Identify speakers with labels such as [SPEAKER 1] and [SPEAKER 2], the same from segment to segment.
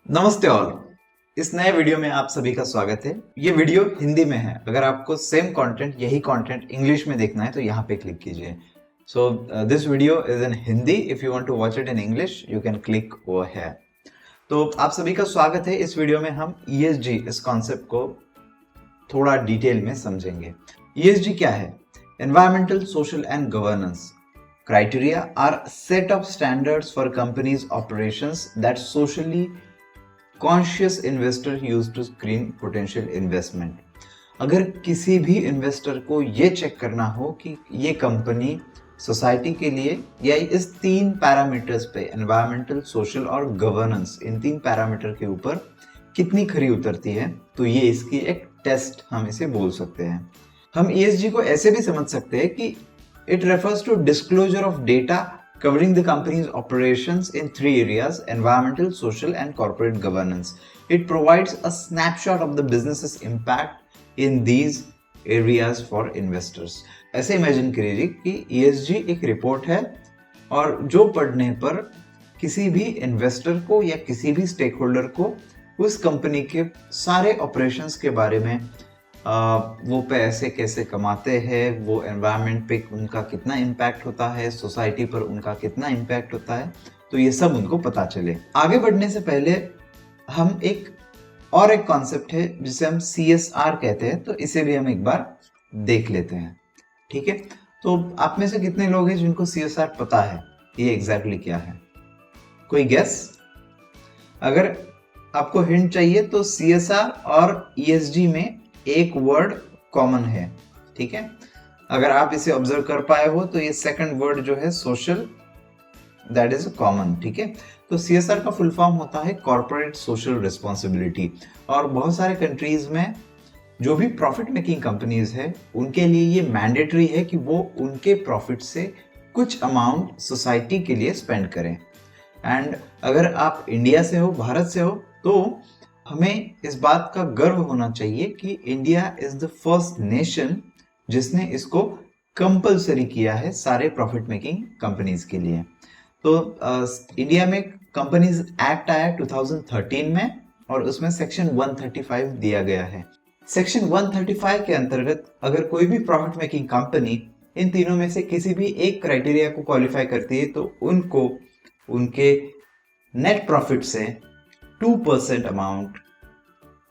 [SPEAKER 1] नमस्ते ऑल। इस नए वीडियो में आप सभी का स्वागत है। ये वीडियो हिंदी में है। अगर आपको सेम कंटेंट यही कंटेंट इंग्लिश में देखना है तो यहाँ पे क्लिक कीजिए। So this video is in Hindi. If you want to watch it in English you can click over here. तो आप सभी का स्वागत है। इस वीडियो में हम ESG इस कॉन्सेप्ट को थोड़ा डिटेल में समझेंगे। ESG क्या है? Environmental, social and governance criteria are a set of standards for companies' operations that socially conscious investor use to screen potential investment। अगर किसी भी इन्वेस्टर को ये चेक करना हो कि ये कंपनी सोसाइटी के लिए या इस तीन पैरामीटर्स पे एनवायरमेंटल, सोशल और गवर्नेंस, इन तीन पैरामीटर के ऊपर कितनी खरी उतरती है, तो ये इसकी एक टेस्ट हम इसे बोल सकते हैं। हम ESG को ऐसे भी समझ सकते हैं कि it refers to disclosure of data covering the company's operations in three areas: environmental, social and corporate governance. It provides a snapshot of the business's impact in these areas for investors. ऐसे imagine करिए कि ESG एक report है और जो पढ़ने पर किसी भी इन्वेस्टर को या किसी भी स्टेक होल्डर को उस कंपनी के सारे ऑपरेशंस के बारे में, वो पैसे कैसे कमाते हैं, वो एनवायरनमेंट पे उनका कितना इम्पैक्ट होता है, सोसाइटी पर उनका कितना इम्पैक्ट होता है, तो ये सब उनको पता चले। आगे बढ़ने से पहले हम एक कॉन्सेप्ट है जिसे हम CSR कहते हैं, तो इसे भी हम एक बार देख लेते हैं। ठीक है, तो आप में से कितने लोग हैं जिनको CSR पता है ये एग्जैक्टली क्या है? कोई गेस? अगर आपको हिंट चाहिए तो CSR और ESG में एक वर्ड कॉमन है। ठीक है, अगर आप इसे ऑब्जर्व कर पाए हो तो ये सेकंड वर्ड जो है सोशल, दैट इज कॉमन। ठीक है, तो CSR का फुल फॉर्म होता है कॉर्पोरेट सोशल रिस्पॉन्सिबिलिटी। और बहुत सारे कंट्रीज में जो भी प्रॉफिट मेकिंग कंपनीज है उनके लिए ये मैंडेटरी है कि वो उनके प्रॉफिट से कुछ अमाउंट सोसाइटी के लिए स्पेंड करें। एंड अगर आप इंडिया से हो, भारत से हो, तो हमें इस बात का गर्व होना चाहिए कि India is the first nation जिसने इसको कंपलसरी किया है सारे प्रॉफिट मेकिंग कंपनीज के लिए। तो इंडिया में कंपनीज एक्ट आया 2013 में और उसमें सेक्शन 135 दिया गया है। सेक्शन 135 के अंतर्गत अगर कोई भी प्रॉफिट मेकिंग कंपनी इन तीनों में से किसी भी एक क्राइटेरिया को क्वालिफाई करती है तो उनको उनके नेट प्रॉफिट से 2% अमाउंट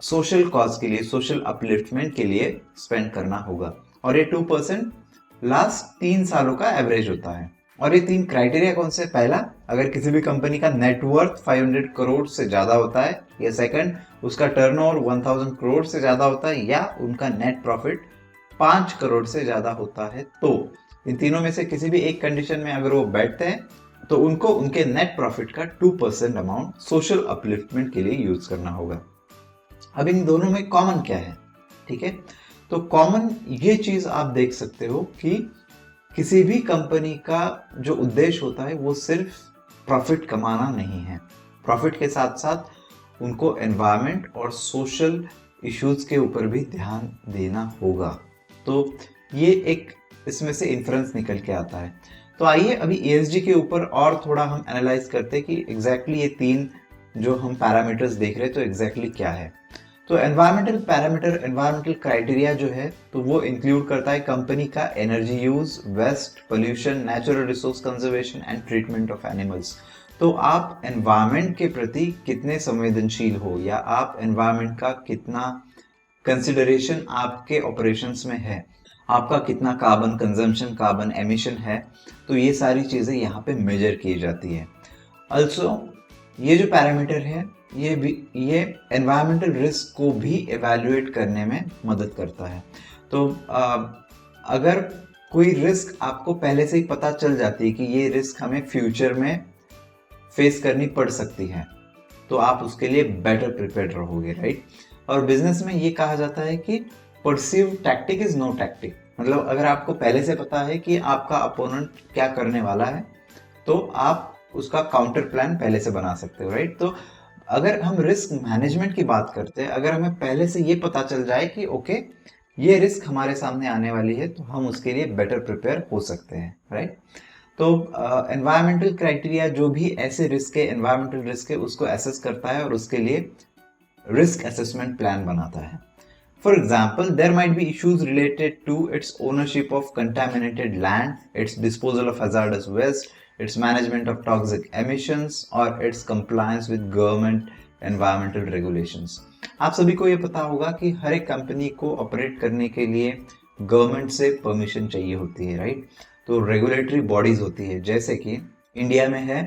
[SPEAKER 1] सोशल कॉज के लिए, सोशल अपलिफ्टमेंट के लिए स्पेंड करना होगा। और ये 2% लास्ट 3 सालों का एवरेज होता है। और ये 3 क्राइटेरिया कौन से? पहला, अगर किसी भी कंपनी का नेटवर्थ 500 करोड़ से ज्यादा होता है, या सेकंड, उसका टर्नओवर 1000 करोड़ से ज्यादा होता है, या उनका नेट प्रॉफिट 5 करोड़ से ज्यादा होता है। तो इन तीनों में से किसी भी एक कंडीशन में अगर वो बैठते हैं तो उनको उनके नेट प्रॉफिट का 2% अमाउंट सोशल अपलिफ्टमेंट के लिए यूज करना होगा। अब इन दोनों में कॉमन क्या है? ठीक है, तो कॉमन ये चीज आप देख सकते हो कि किसी भी कंपनी का जो उद्देश्य होता है वो सिर्फ प्रॉफिट कमाना नहीं है। प्रॉफिट के साथ साथ उनको एनवायरनमेंट और सोशल इश्यूज के ऊपर भी ध्यान देना होगा। तो ये एक इसमें से इन्फ्रेंस निकल के आता है। तो आइए अभी ESG के ऊपर और थोड़ा हम एनालाइज करते हैं कि एग्जैक्टली ये 3 जो हम पैरामीटर्स देख रहे हैं तो एग्जैक्टली क्या है। तो एनवायरमेंटल पैरामीटर, एनवायरमेंटल क्राइटेरिया जो है तो वो इंक्लूड करता है कंपनी का energy use, waste, pollution, natural resource conservation and treatment of animals. तो आप एनवायरमेंट के प्रति कितने संवेदनशील हो, या आप एनवायरमेंट का कितना कंसिडरेशन आपके ऑपरेशंस में है, आपका कितना कार्बन कंजम्पशन, कार्बन एमिशन है, तो ये सारी चीजें यहाँ पे मेजर की जाती है। ऑल्सो ये जो पैरामीटर है ये एनवायरमेंटल रिस्क को भी एवेल्युएट करने में मदद करता है। तो अगर कोई रिस्क आपको पहले से ही पता चल जाती है कि ये रिस्क हमें फ्यूचर में फेस करनी पड़ सकती है, तो आप उसके लिए बेटर प्रिपेयर्ड रहोगे, राइट। और बिजनेस में ये कहा जाता है कि perceive tactic is no tactic. मतलब अगर आपको पहले से पता है कि आपका अपोनेंट क्या करने वाला है तो आप उसका काउंटर प्लान पहले से बना सकते हो, राइट। तो अगर हम रिस्क मैनेजमेंट की बात करते हैं, अगर हमें पहले से ये पता चल जाए कि ओके ये रिस्क हमारे सामने आने वाली है, तो हम उसके लिए बेटर प्रिपेयर हो सकते हैं, राइट। तो एनवायरमेंटल क्राइटेरिया जो भी ऐसे रिस्क है, एनवायरमेंटल रिस्क है, उसको एसेस करता है और उसके लिए रिस्क असेसमेंट प्लान बनाता है. For example, there might be issues related to its ownership of contaminated land, its disposal of hazardous waste, its management of toxic emissions, or its compliance with government environmental regulations. आप सभी को ये पता होगा कि हर एक कंपनी को operate करने के लिए गवर्नमेंट से परमिशन चाहिए होती है, राइट? तो रेगुलेटरी बॉडीज होती है, जैसे कि इंडिया में है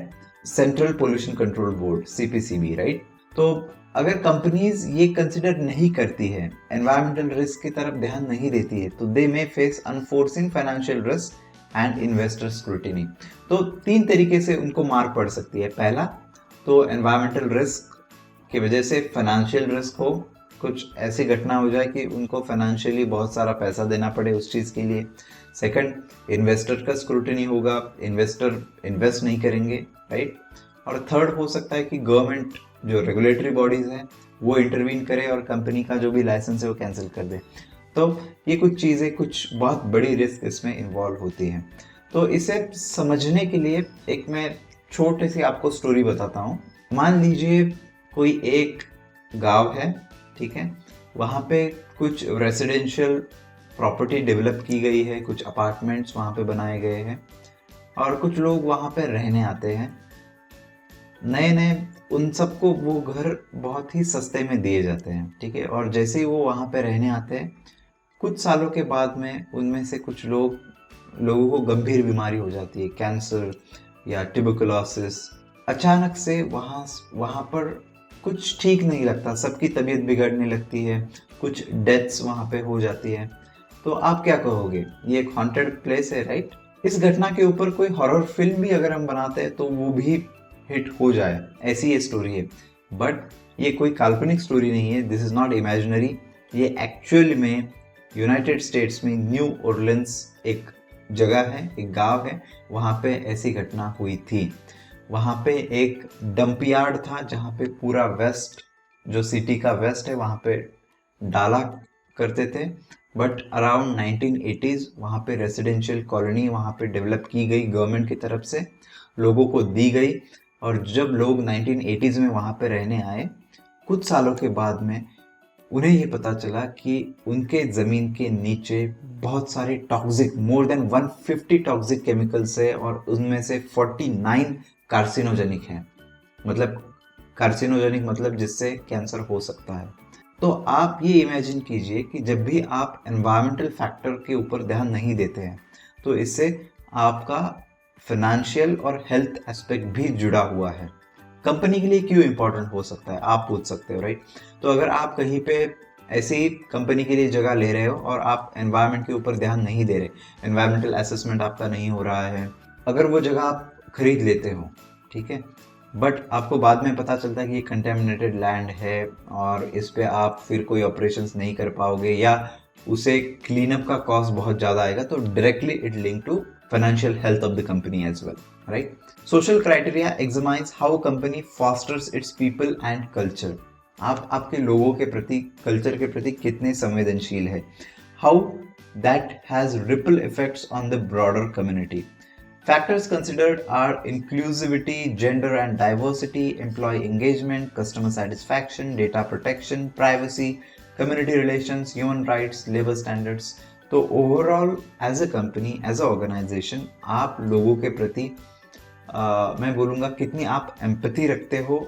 [SPEAKER 1] central pollution control board, CPCB, right? तो अगर कंपनीज ये कंसिडर नहीं करती है, एनवायरमेंटल रिस्क की तरफ ध्यान नहीं देती है, तो they may face enforcing financial risk and investor scrutiny. तो 3 तरीके से उनको मार पड़ सकती है. पहला तो एनवायरमेंटल रिस्क की वजह से फाइनेंशियल रिस्क हो, कुछ ऐसी घटना हो जाए कि उनको फाइनेंशियली बहुत सारा पैसा देना पड़े उस चीज़ के लिए. सेकंड, इन्वेस्टर का स्क्रूटिनी होगा, इन्वेस्टर इन्वेस्ट नहीं करेंगे, राइट? और थर्ड हो सकता है कि गवर्नमेंट जो रेगुलेटरी बॉडीज हैं वो इंटरवीन करे और कंपनी का जो भी लाइसेंस है वो कैंसिल कर दे. तो ये कुछ चीज़ें, कुछ बहुत बड़ी रिस्क इसमें इन्वॉल्व होती हैं. तो इसे समझने के लिए एक मैं छोटी सी आपको स्टोरी बताता हूँ. मान लीजिए कोई एक गांव है, ठीक है, वहाँ पे कुछ रेसिडेंशियल प्रॉपर्टी डेवलप की गई है, कुछ अपार्टमेंट्स वहाँ पे बनाए गए हैं और कुछ लोग वहाँ पे रहने आते हैं नए नए. उन सबको वो घर बहुत ही सस्ते में दिए जाते हैं, ठीक है. और जैसे ही वो वहाँ पे रहने आते हैं, कुछ सालों के बाद में उनमें से कुछ लोगों को गंभीर बीमारी हो जाती है, कैंसर या ट्यूबरकुलोसिस. अचानक से वहाँ पर कुछ ठीक नहीं लगता, सबकी तबीयत बिगड़ने लगती है, कुछ डेथ्स वहाँ पे हो जाती है. तो आप क्या कहोगे, ये एक हॉन्टेड प्लेस है, राइट? इस घटना के ऊपर कोई हॉरर फिल्म भी अगर हम बनाते हैं तो वो भी हिट हो जाए, ऐसी ये स्टोरी है. बट ये कोई काल्पनिक स्टोरी नहीं है, दिस इज नॉट इमेजिनरी. ये एक्चुअल में यूनाइटेड स्टेट्स में न्यू ऑरलिन्स एक जगह है, एक गांव है, वहाँ पे ऐसी घटना हुई थी. वहाँ पे एक डंपयार्ड था जहाँ पे पूरा वेस्ट, जो सिटी का वेस्ट है, वहाँ पे डाला करते थे. बट अराउंड 1980s वहाँ पे रेसिडेंशियल कॉलोनी वहाँ पे डेवलप की गई, गवर्नमेंट की तरफ से लोगों को दी गई. और जब लोग 1980s में वहाँ पे रहने आए, कुछ सालों के बाद में उन्हें ये पता चला कि उनके ज़मीन के नीचे बहुत सारे toxic, more than 150 toxic chemicals है और उनमें से 49 कार्सिनोजेनिक हैं. मतलब कार्सिनोजेनिक मतलब जिससे कैंसर हो सकता है. तो आप ये इमेजिन कीजिए कि जब भी आप एनवायरमेंटल फैक्टर के ऊपर ध्यान नहीं देते हैं तो इससे आपका फाइनेंशियल और हेल्थ एस्पेक्ट भी जुड़ा हुआ है. कंपनी के लिए क्यों इंपॉर्टेंट हो सकता है, आप पूछ सकते हो, राइट? तो अगर आप कहीं पे ऐसी कंपनी के लिए जगह ले रहे हो और आप एनवायरनमेंट के ऊपर ध्यान नहीं दे रहे, एनवायरमेंटल असेसमेंट आपका नहीं हो रहा है, अगर वो जगह आप खरीद लेते हो, ठीक है, बट आपको बाद में पता चलता है कि ये कंटेमिनेटेड लैंड है और इस पे आप फिर कोई ऑपरेशंस नहीं कर पाओगे या उसे क्लीनअप का कॉस्ट बहुत ज़्यादा आएगा, तो directly it link to financial health of the company as well, right? Social criteria examines how a company fosters its people and culture. आप आपके लोगों के प्रति, कल्चर के प्रति कितने संवेदनशील है. How that has ripple effects on the broader community. Factors considered are inclusivity, gender and diversity, employee engagement, customer satisfaction, data protection, privacy, community relations, human rights, labor standards. तो overall as a company, as a organisation, आप लोगों के प्रति मैं बोलूँगा कितनी आप empathy रखते हो,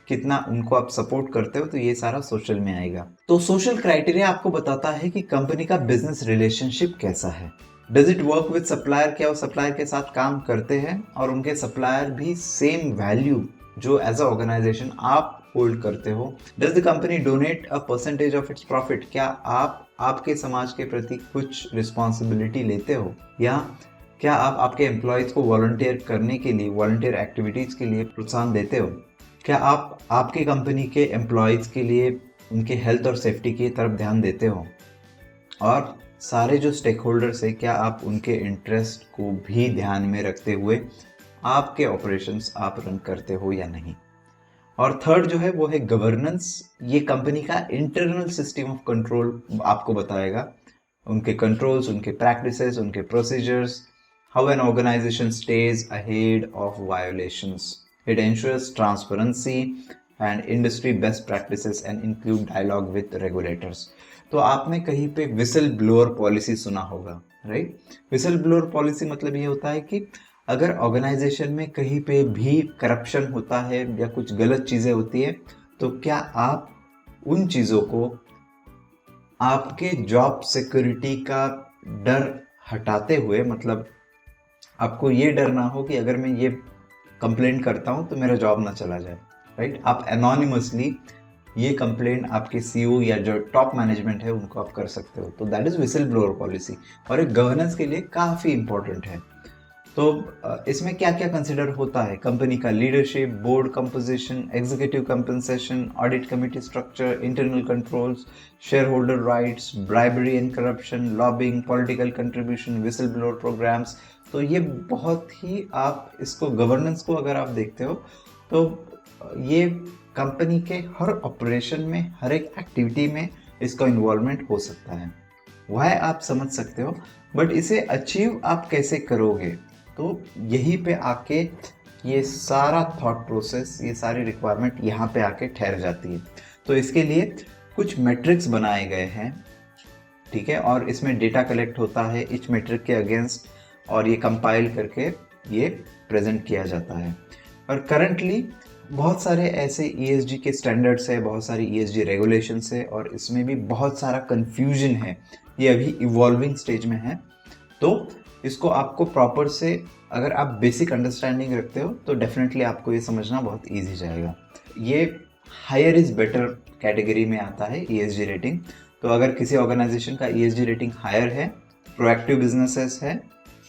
[SPEAKER 1] कितना उनको आप सपोर्ट करते हो, तो ये सारा सोशल में आएगा. तो सोशल क्राइटेरिया आपको बताता है कि कंपनी का बिजनेस रिलेशनशिप कैसा है. Does it work with supplier, क्या वो सप्लायर के साथ काम करते हैं और उनके सप्लायर भी सेम वैल्यू जो एज अ ऑर्गेनाइजेशन आप होल्ड करते हो. Does the company donate a percentage of its profit, क्या आप आपके समाज के प्रति कुछ रिस्पॉन्सिबिलिटी लेते हो, या क्या आप आपके एम्प्लॉयज को वॉलंटियर करने के लिए, वॉलंटियर एक्टिविटीज के लिए प्रोत्साहन देते हो. क्या आप आपके कंपनी के एम्प्लॉयज के लिए उनके हेल्थ और सेफ्टी की तरफ ध्यान देते हो. और सारे जो स्टेक होल्डर्स है, क्या आप उनके इंटरेस्ट को भी ध्यान में रखते हुए आपके ऑपरेशंस आप रन करते हो या नहीं. और थर्ड जो है वो है गवर्नेंस. ये कंपनी का इंटरनल सिस्टम ऑफ कंट्रोल आपको बताएगा, उनके कंट्रोल्स, उनके प्रैक्टिसेस, उनके procedures, how an organization stays ahead of violations. It ensures transparency and industry best practices and include dialogue with regulators. तो आपने कहीं पे विसल ब्लोअर पॉलिसी सुना होगा, राइट? विसल ब्लोअर पॉलिसी मतलब ये होता है कि अगर ऑर्गेनाइजेशन में कहीं पे भी करप्शन होता है या कुछ गलत चीजें होती है, तो क्या आप उन चीजों को आपके जॉब सिक्योरिटी का डर हटाते हुए, मतलब आपको ये डर ना हो कि अगर मैं ये कंप्लेंट करता हूं तो मेरा जॉब ना चला जाए, राइट? आप एनोनिमसली ये कंप्लेंट आपके सीईओ या जो टॉप मैनेजमेंट है उनको आप कर सकते हो। तो that is whistle blower policy और एक गवर्नेंस के लिए काफी इंपॉर्टेंट है। तो इसमें क्या क्या कंसिडर होता है? कंपनी का leadership, board composition, executive compensation, audit committee structure, internal controls, share holder rights, bribery and corruption, lobbying, political contribution, whistle blower programmes. तो ये बहुत ही, आप इसको गवर्नेंस को अगर आप देखते हो तो ये कंपनी के हर ऑपरेशन में, हर एक एक्टिविटी में इसका इन्वॉल्वमेंट हो सकता है। वह आप समझ सकते हो, बट इसे अचीव आप कैसे करोगे? तो यहीं पे आके ये सारा थॉट प्रोसेस, ये सारी रिक्वायरमेंट यहाँ पे आके ठहर जाती है। तो इसके लिए कुछ मैट्रिक्स बनाए गए हैं, ठीक है, और इसमें डेटा कलेक्ट होता है इच मैट्रिक के अगेंस्ट और ये कंपाइल करके ये प्रेजेंट किया जाता है। और करंटली बहुत सारे ऐसे ESG के स्टैंडर्ड्स है, बहुत सारी ESG रेगुलेशंस है और इसमें भी बहुत सारा कंफ्यूजन है। ये अभी इवॉल्विंग स्टेज में है, तो इसको आपको प्रॉपर से, अगर आप बेसिक अंडरस्टैंडिंग रखते हो तो डेफिनेटली आपको ये समझना बहुत ईजी जाएगा। ये हायर इज बेटर कैटेगरी में आता है ESG रेटिंग। तो अगर किसी ऑर्गेनाइजेशन का ESG रेटिंग हायर है, प्रोएक्टिव बिजनेसेस है,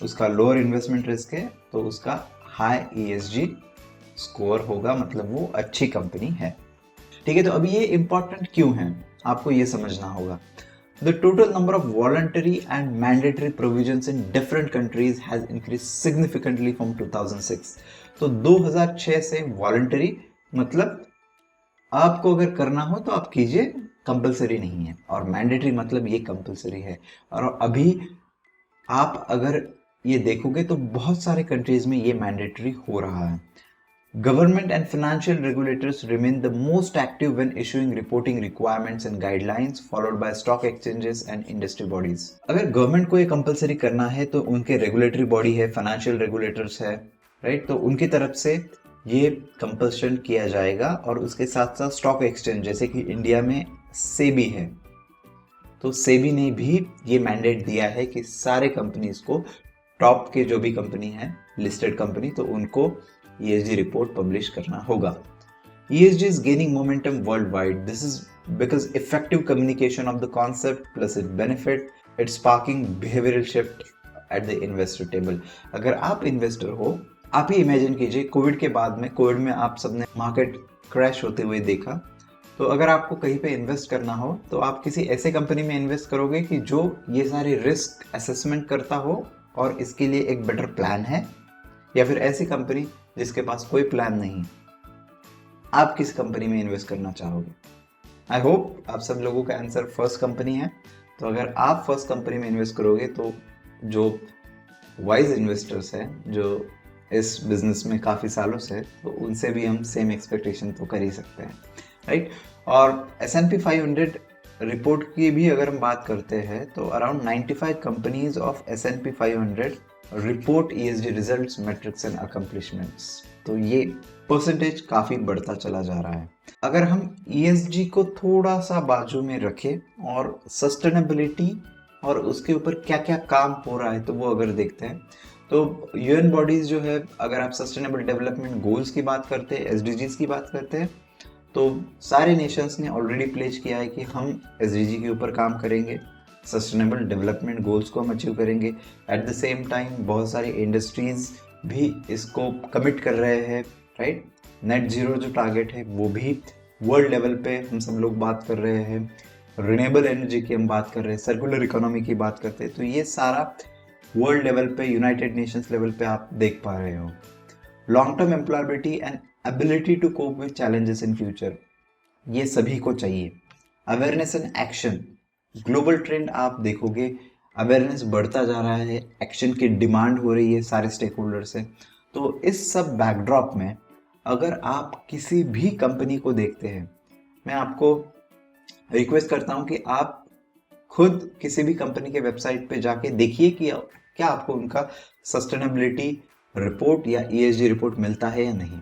[SPEAKER 1] उसका लोअर इन्वेस्टमेंट रिस्क है, तो उसका हाई ESG स्कोर होगा, मतलब वो अच्छी कंपनी है, ठीक है। तो अभी ये इंपॉर्टेंट क्यों है, आपको ये समझना होगा। The total number of voluntary and mandatory provisions in different countries has increased significantly from 2006. तो 2006 से voluntary मतलब आपको अगर करना हो तो आप कीजिए, कंपलसरी नहीं है, और मैंडेटरी मतलब ये कंपलसरी है। और अभी आप अगर ये देखोगे तो बहुत सारे कंट्रीज में ये मैंडेटरी हो रहा है। Government and financial regulators remain the most active when issuing reporting requirements and guidelines, followed by stock exchanges and industry bodies. अगर गवर्नमेंट को ये कंपलसरी करना है तो उनके रेगुलेटरी बॉडी है, फाइनेंशियल रेगुलेटर्स है, राइट? तो उनकी तरफ से ये कंपल्शन किया जाएगा। और उसके साथ साथ स्टॉक एक्सचेंज, जैसे कि इंडिया में सेबी है, तो सेबी ने भी ये मैंडेट दिया है कि सारे कंपनीज को, टॉप के जो भी कंपनी है लिस्टेड कंपनी, तो उनको ESG रिपोर्ट पब्लिश करना होगा। ESG is gaining momentum worldwide. This is because effective communication of the concept plus its benefit, it's sparking behavioral shift at the investor table. अगर आप इन्वेस्टर हो, आप ही imagine कीजिए, Covid के बाद में, कोविड में आप सबने मार्केट क्रैश होते हुए देखा, तो अगर आपको कहीं पे इन्वेस्ट करना हो तो आप किसी ऐसे कंपनी में इन्वेस्ट करोगे कि जो ये सारे रिस्क असेसमेंट करता हो और इसके लिए एक बेटर प्लान है, या फिर ऐसी कंपनी जिसके पास कोई प्लान नहीं? आप किस कंपनी में इन्वेस्ट करना चाहोगे? आई होप आप सब लोगों का आंसर फर्स्ट कंपनी है। तो अगर आप फर्स्ट कंपनी में इन्वेस्ट करोगे तो जो वाइज इन्वेस्टर्स हैं, जो इस बिजनेस में काफ़ी सालों से, तो उनसे भी हम सेम एक्सपेक्टेशन तो कर ही सकते हैं, राइट? और S&P 500 रिपोर्ट की भी अगर हम बात करते हैं तो around 95 companies of S&P 500 report ESG results, matrix and accomplishments. तो ये परसेंटेज काफ़ी बढ़ता चला जा रहा है। अगर हम ESG को थोड़ा सा बाजू में रखें और सस्टेनेबिलिटी और उसके ऊपर क्या क्या काम हो रहा है तो वो अगर देखते हैं, तो UN बॉडीज जो है, अगर आप सस्टेनेबल डेवलपमेंट गोल्स की बात करते हैं, SDGs की बात करते हैं, तो सारे नेशंस ने ऑलरेडी प्लेज किया है कि हम SDG के ऊपर काम करेंगे, सस्टेनेबल डेवलपमेंट गोल्स को हम अचीव करेंगे। एट द सेम टाइम बहुत सारी इंडस्ट्रीज भी इसको कमिट कर रहे हैं, राइट? नेट जीरो जो टारगेट है वो भी वर्ल्ड लेवल पे हम सब लोग बात कर रहे हैं, रिन्यूएबल एनर्जी की हम बात कर रहे हैं, सर्कुलर इकोनॉमी की बात करते हैं। तो ये सारा वर्ल्ड लेवल पे, यूनाइटेड नेशंस लेवल पे आप देख पा रहे हो। Long term employability and ability to cope with challenges in future, ये सभी को चाहिए। Awareness and action, global trend आप देखोगे, अवेयरनेस बढ़ता जा रहा है, एक्शन की डिमांड हो रही है सारे स्टेक होल्डर से। तो इस सब बैकड्रॉप में अगर आप किसी भी कंपनी को देखते हैं, मैं आपको रिक्वेस्ट करता हूं कि आप खुद किसी भी कंपनी के वेबसाइट पे जाके देखिए कि क्या आपको उनका सस्टेनेबिलिटी रिपोर्ट या ईएसजी रिपोर्ट मिलता है या नहीं।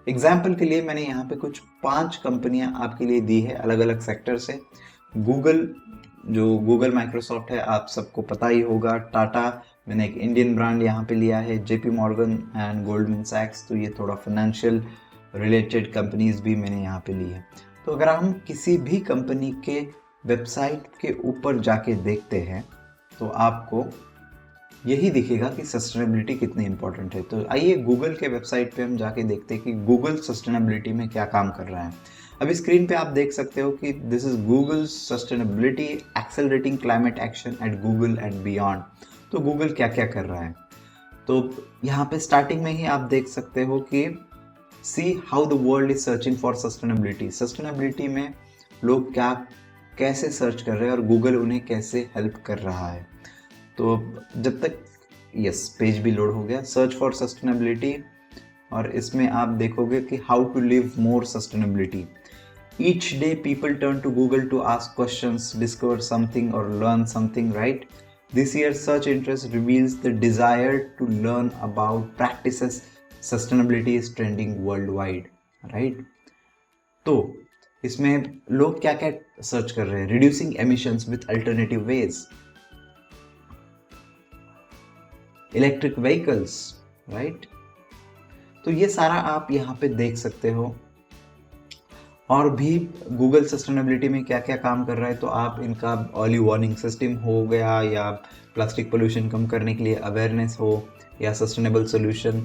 [SPEAKER 1] एग्जाम्पल के लिए मैंने यहाँ पे कुछ 5 कंपनियां आपके लिए दी है अलग अलग सेक्टर से। गूगल, जो गूगल माइक्रोसॉफ्ट है आप सबको पता ही होगा। टाटा, मैंने एक इंडियन ब्रांड यहाँ पे लिया है। जेपी मॉर्गन एंड गोल्डमैन सैक्स, तो ये थोड़ा फाइनेंशियल रिलेटेड कंपनीज भी मैंने यहाँ पे ली है। तो अगर हम किसी भी कंपनी के वेबसाइट के ऊपर जाके देखते हैं तो आपको यही दिखेगा कि सस्टेनेबिलिटी कितनी इंपॉर्टेंट है। तो आइए गूगल के वेबसाइट पे हम जाके देखते हैं कि गूगल सस्टेनेबिलिटी में क्या काम कर रहा है। अभी स्क्रीन पे आप देख सकते हो कि this is Google sustainability accelerating climate action at Google and beyond. तो गूगल क्या क्या कर रहा है, तो यहाँ पे स्टार्टिंग में ही आप देख सकते हो कि see how the world is searching for sustainability. Sustainability में लोग क्या कैसे सर्च कर रहे हैं और गूगल उन्हें कैसे हेल्प कर रहा है। तो जब तक यस पेज भी लोड हो गया, सर्च फॉर सस्टेनेबिलिटी, और इसमें आप देखोगे कि how to live more sustainability. Each day people turn to Google to ask questions, discover something और learn something, right? This year search interest reveals the desire to learn about practices sustainability is trending worldwide, right? तो इसमें लोग क्या क्या search कर रहे हैं? Reducing emissions with alternative ways, electric vehicles, right? तो ये सारा आप यहाँ पे देख सकते हो। और भी गूगल सस्टेनेबिलिटी में क्या क्या काम कर रहा है, तो आप इनका अर्ली वार्निंग सिस्टम हो गया, या प्लास्टिक पोल्यूशन कम करने के लिए अवेयरनेस हो, या सस्टेनेबल सोल्यूशन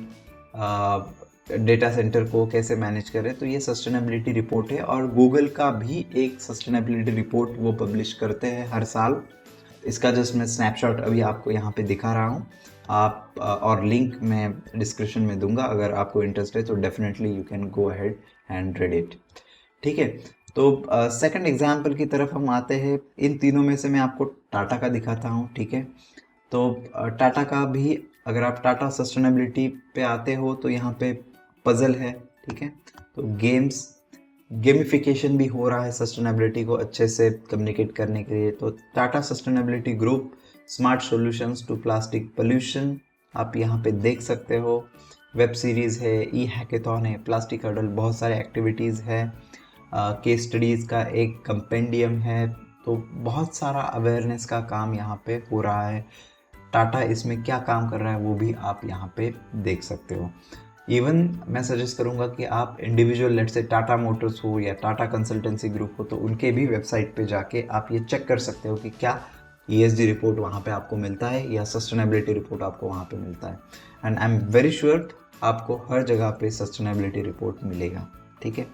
[SPEAKER 1] डेटा सेंटर को कैसे मैनेज करें, तो ये सस्टेनेबिलिटी रिपोर्ट है। और गूगल का भी एक सस्टेनेबिलिटी रिपोर्ट वो पब्लिश करते हैं हर साल। इसका जस्ट मैं स्नैपशॉट अभी आपको यहाँ पे दिखा रहा हूँ। आप और लिंक मैं डिस्क्रिप्शन में दूंगा, अगर आपको इंटरेस्ट है तो definitely you can go ahead and read it, ठीक है? तो सेकंड एग्जाम्पल की तरफ हम आते हैं। इन तीनों में से मैं आपको टाटा का दिखाता हूँ, ठीक है? तो टाटा का भी, अगर आप टाटा सस्टेनेबिलिटी पे आते हो तो यहाँ पे पजल है, ठीक है? तो गेमिफिकेशन भी हो रहा है सस्टेनेबिलिटी को अच्छे से कम्युनिकेट करने के लिए। तो Tata sustainability group smart solutions to plastic pollution, आप यहाँ पे देख सकते हो। वेब सीरीज़ है, ई हैकेथॉन है, प्लास्टिक हर्डल, बहुत सारे एक्टिविटीज़ है, केस स्टडीज़ का एक कंपेंडियम है। तो बहुत सारा अवेयरनेस का काम यहाँ पे हो रहा है। टाटा इसमें क्या काम कर रहा है वो भी आप यहाँ पे देख सकते हो। इवन मैं सजेस्ट करूँगा कि आप इंडिविजुअल, लेट से टाटा मोटर्स हो या टाटा कंसल्टेंसी ग्रुप हो, तो उनके भी वेबसाइट पे जाके आप ये चेक कर सकते हो कि क्या ESG रिपोर्ट वहाँ पे आपको मिलता है या सस्टेनेबिलिटी रिपोर्ट आपको वहाँ पे मिलता है। And I am very sure आपको हर जगह पे सस्टेनेबिलिटी रिपोर्ट मिलेगा, ठीक है?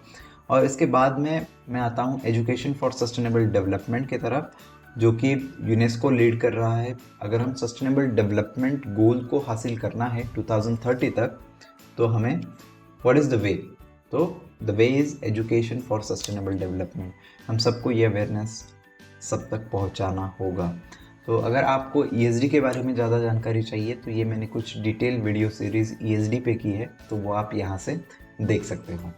[SPEAKER 1] और इसके बाद में मैं आता हूँ एजुकेशन फॉर सस्टेनेबल डेवलपमेंट की तरफ, जो कि यूनेस्को लीड कर रहा है। अगर हम सस्टेनेबल डेवलपमेंट गोल को हासिल करना है 2030 तक, तो हमें व्हाट इज़ द वे? तो the way is education for sustainable development. हम सबको ये अवेयरनेस सब तक पहुंचाना होगा। तो अगर आपको ESG के बारे में ज़्यादा जानकारी चाहिए तो ये मैंने कुछ डिटेल वीडियो सीरीज़ ESG पे की है, तो वो आप यहाँ से देख सकते हो।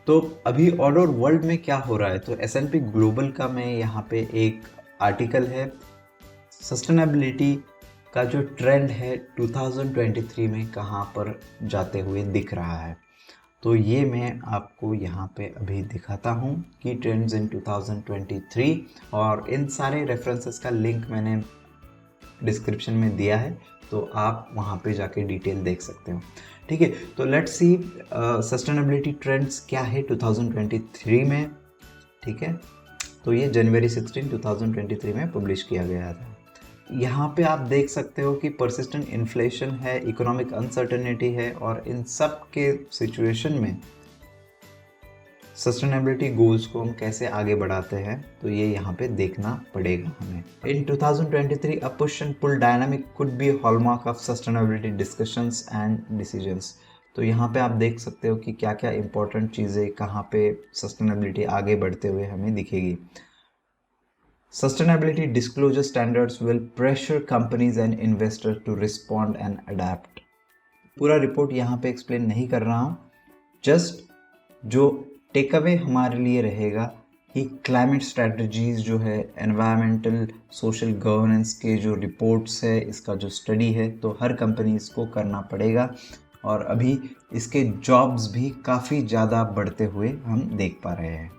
[SPEAKER 1] तो अभी ऑल ओवर वर्ल्ड में क्या हो रहा है, तो S&P ग्लोबल का मैं यहाँ पे एक आर्टिकल है, सस्टेनेबिलिटी का जो ट्रेंड है 2023 में कहाँ पर जाते हुए दिख रहा है। तो ये मैं आपको यहाँ पे अभी दिखाता हूँ कि ट्रेंड्स इन 2023, और इन सारे रेफरेंसेस का लिंक मैंने डिस्क्रिप्शन में दिया है, तो आप वहाँ पे जाके डिटेल देख सकते हो, ठीक है? तो लेट्स सी सस्टेनेबिलिटी ट्रेंड्स क्या है 2023 में, ठीक है? तो ये जनवरी 16, 2023 में पब्लिश किया गया था। यहाँ पे आप देख सकते हो कि परसिस्टेंट इन्फ्लेशन है, इकोनॉमिक अनसर्टेनिटी है, और इन सब के सिचुएशन में सस्टेनेबिलिटी गोल्स को हम कैसे आगे बढ़ाते हैं, तो ये यहाँ पे देखना पड़ेगा हमें। In 2023 a push and pull dynamic could be hallmark of sustainability discussions and decisions. तो यहाँ पे आप देख सकते हो कि क्या क्या इंपॉर्टेंट चीज़ें कहाँ पे सस्टेनेबिलिटी आगे बढ़ते हुए हमें दिखेगी। Sustainability disclosure standards will pressure companies and investors to respond and adapt. पूरा रिपोर्ट यहाँ पे एक्सप्लेन नहीं कर रहा हूँ, जस्ट जो टेक अवे हमारे लिए रहेगा कि क्लाइमेट स्ट्रेटजीज जो है, एनवायरमेंटल सोशल गवर्नेंस के जो रिपोर्ट्स है, इसका जो स्टडी है, तो हर कंपनी इसको करना पड़ेगा और अभी इसके जॉब्स भी काफ़ी ज़्यादा बढ़ते हुए हम देख पा रहे हैं।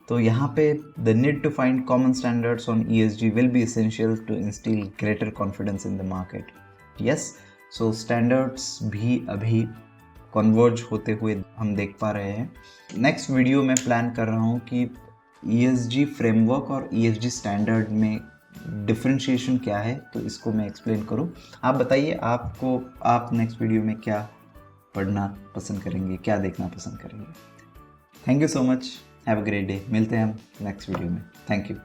[SPEAKER 1] तो यहाँ पे the need to find common standards on ESG will be essential to instil greater confidence in the market. Yes, so standards भी अभी कन्वर्ज होते हुए हम देख पा रहे हैं। नेक्स्ट वीडियो में प्लान कर रहा हूँ कि ESG फ्रेमवर्क और ESG स्टैंडर्ड में डिफरेंशिएशन क्या है, तो इसको मैं एक्सप्लेन करूँ। आप बताइए, आप नेक्स्ट वीडियो में क्या पढ़ना पसंद करेंगे, क्या देखना पसंद करेंगे। Thank you so much, have a great day. मिलते हैं हम नेक्स्ट वीडियो में। Thank you.